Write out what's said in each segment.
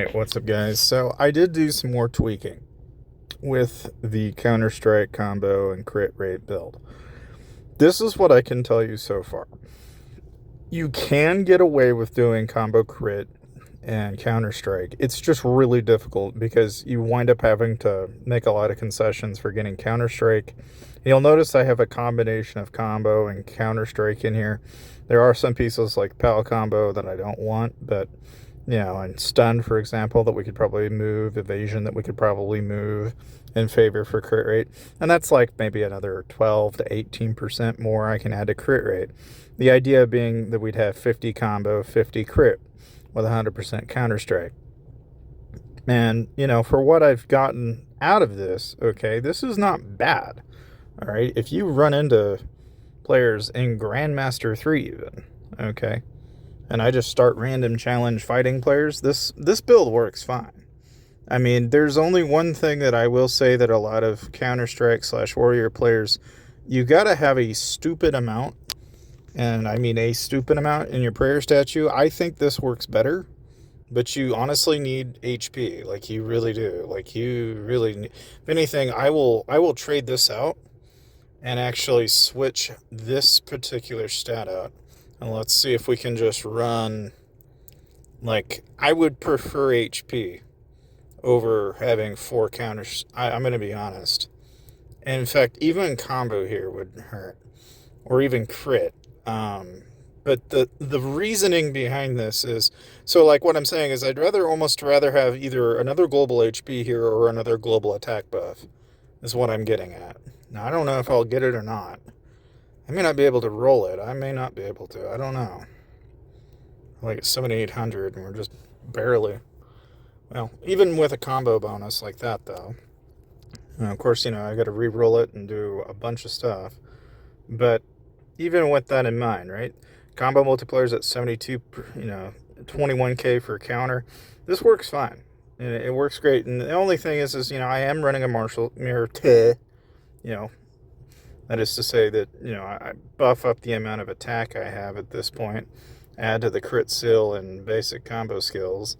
Hey, what's up, guys? So I did do some more tweaking with the Counter-Strike combo and crit rate build. This is what I can tell you so far. You can get away with doing combo crit and Counter-Strike. It's just really difficult because you wind up having to make a lot of concessions for getting Counter-Strike. You'll notice I have a combination of combo and Counter-Strike in here. There are some pieces like PAL combo that I don't want, but and stun, for example, that we could probably move, evasion that we could probably move in favor for crit rate. And that's like maybe another 12 to 18% more I can add to crit rate. The idea being that we'd have 50 combo, 50 crit with 100% Counter Strike. And, for what I've gotten out of this, okay, this is not bad. All right. If you run into players in Grandmaster 3, even, okay, and I just start random challenge fighting players, this build works fine. I mean, there's only one thing that I will say that a lot of Counter-Strike / Warrior players, you gotta have a stupid amount, and I mean a stupid amount in your prayer statue. I think this works better, but you honestly need HP, like you really do. Like you really need, if anything, I will trade this out and actually switch this particular stat out. And let's see if we can just run, like, I would prefer HP over having 4 counters. I'm going to be honest. And in fact, even combo here would hurt, or even crit. But the reasoning behind this is, so like what I'm saying is I'd almost rather have either another global HP here or another global attack buff, is what I'm getting at. Now, I don't know if I'll get it or not. I may not be able to roll it. I may not be able to. I don't know. Like 7,800, and we're just barely. Well, even with a combo bonus like that, though. Of course, I got to re-roll it and do a bunch of stuff. But even with that in mind, right? Combo multiplayer's at 72, 21k for counter. This works fine. It works great. And the only thing is I am running a martial mirror, that is to say that, I buff up the amount of attack I have at this point, add to the crit seal and basic combo skills,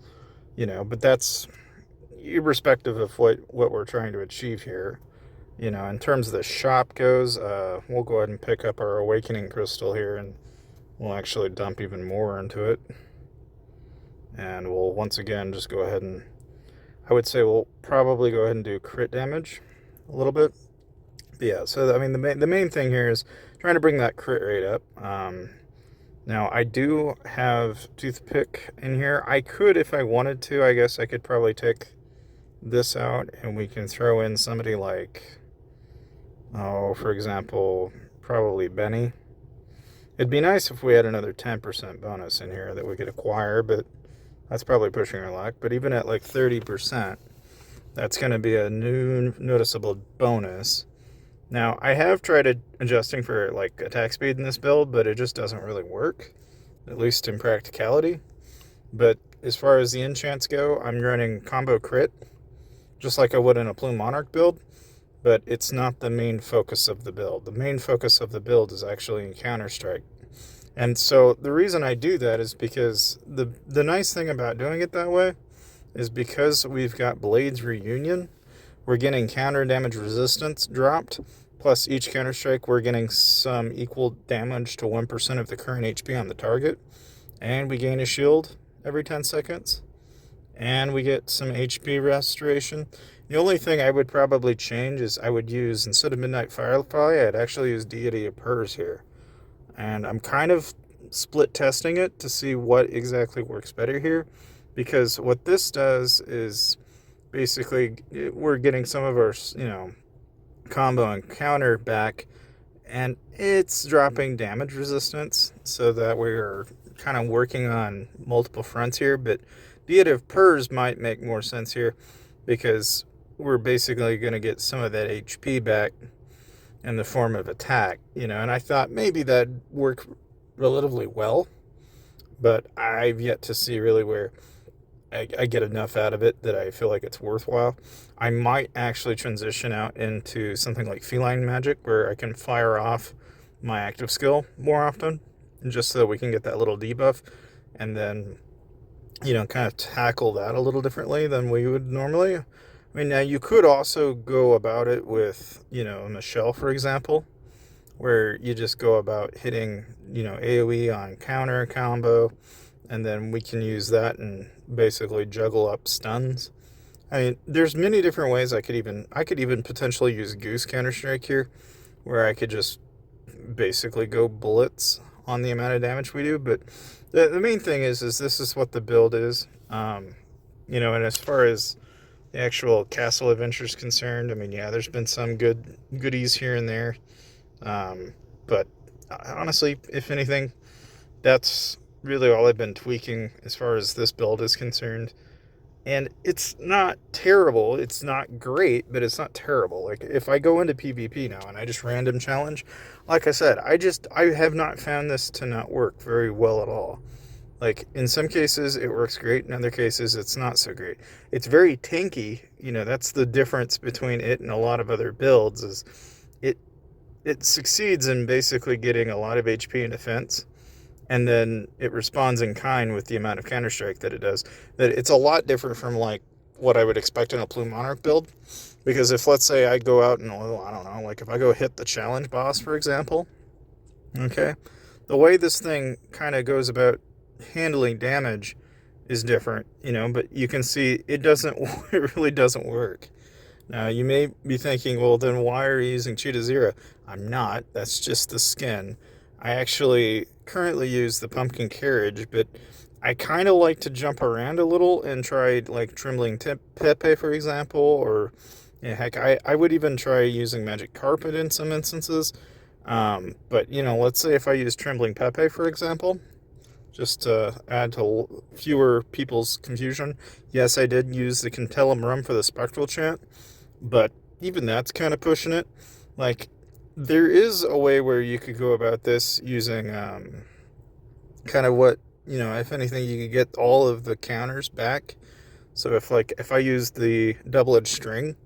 but that's irrespective of what we're trying to achieve here. In terms of the shop goes, we'll go ahead and pick up our awakening crystal here, and we'll actually dump even more into it. And we'll once again just go ahead and, I would say we'll probably go ahead and do crit damage a little bit. Yeah, so I mean the main thing here is trying to bring that crit rate up. Now I do have toothpick in here. I could, if I wanted to, I guess I could probably take this out and we can throw in somebody like, for example, probably Benny. It'd be nice if we had another 10% bonus in here that we could acquire, but that's probably pushing our luck. But even at like 30%, that's going to be a new noticeable bonus. Now, I have tried adjusting for like attack speed in this build, but it just doesn't really work, at least in practicality. But as far as the enchants go, I'm running combo crit, just like I would in a Plume Monarch build, but it's not the main focus of the build. The main focus of the build is actually in Counter-Strike. And so the reason I do that is because the nice thing about doing it that way is because we've got Blades Reunion, we're getting counter damage resistance dropped, plus each counter strike we're getting some equal damage to 1% of the current HP on the target, and we gain a shield every 10 seconds, and we get some HP restoration. The only thing I would probably change is I would use, instead of Midnight Firefly, I'd actually use Deity of Purrs here. And I'm kind of split testing it to see what exactly works better here, because what this does is basically we're getting some of our combo and counter back, and it's dropping damage resistance so that we're kind of working on multiple fronts here. But Deity of Purrs might make more sense here because we're basically going to get some of that HP back in the form of attack, and I thought maybe that'd work relatively well, but I've yet to see really where I get enough out of it that I feel like it's worthwhile. I might actually transition out into something like Feline Magic, where I can fire off my active skill more often, just so we can get that little debuff, and then kind of tackle that a little differently than we would normally. I mean, now you could also go about it with, Michelle, for example, where you just go about hitting, AoE on counter combo, and then we can use that and basically juggle up stuns. I mean, there's many different ways I could even potentially use Goose Counter Strike here, where I could just basically go bullets on the amount of damage we do. But the main thing is this is what the build is. And as far as the actual castle adventure is concerned, I mean, yeah, there's been some goodies here and there. But honestly, if anything, that's really all I've been tweaking as far as this build is concerned. And it's not terrible. It's not great, but it's not terrible. Like, if I go into PvP now and I just random challenge, like I said, I have not found this to not work very well at all. Like, in some cases it works great, in other cases it's not so great. It's very tanky. That's the difference between it and a lot of other builds, is it it succeeds in basically getting a lot of HP and defense, and then it responds in kind with the amount of counter strike that it does. That it's a lot different from like what I would expect in a Plume Monarch build. Because if, let's say, I go out and, well, I don't know, like if I go hit the challenge boss, for example, okay, the way this thing kind of goes about handling damage is different, but you can see it doesn't, it really doesn't work. Now, you may be thinking, well, then why are you using Cheetah Zero? I'm not. That's just the skin. I actually currently use the pumpkin carriage, but I kind of like to jump around a little and try, like, Trembling Pepe, for example, or, heck, I would even try using Magic Carpet in some instances. But, let's say if I use Trembling Pepe, for example, just to add to fewer people's confusion. Yes, I did use the Cantellum Rum for the Spectral Chant, but even that's kind of pushing it. Like, there is a way where you could go about this using kind of what, if anything, you could get all of the counters back. So if I use the double-edged string,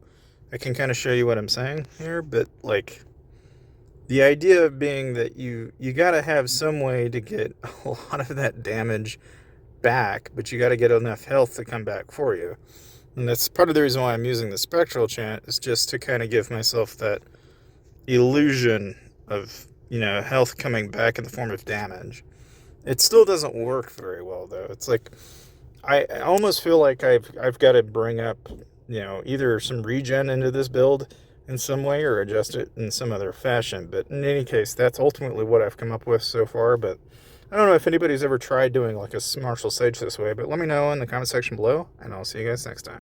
I can kind of show you what I'm saying here, but like, the idea being that you got to have some way to get a lot of that damage back, but you got to get enough health to come back for you. And that's part of the reason why I'm using the Spectral Chant, is just to kind of give myself that illusion of, health coming back in the form of damage. It still doesn't work very well, though. It's like, I almost feel like I've got to bring up, either some regen into this build in some way, or adjust it in some other fashion. But in any case, that's ultimately what I've come up with so far. But I don't know if anybody's ever tried doing like a Martial Sage this way, but let me know in the comment section below, and I'll see you guys next time.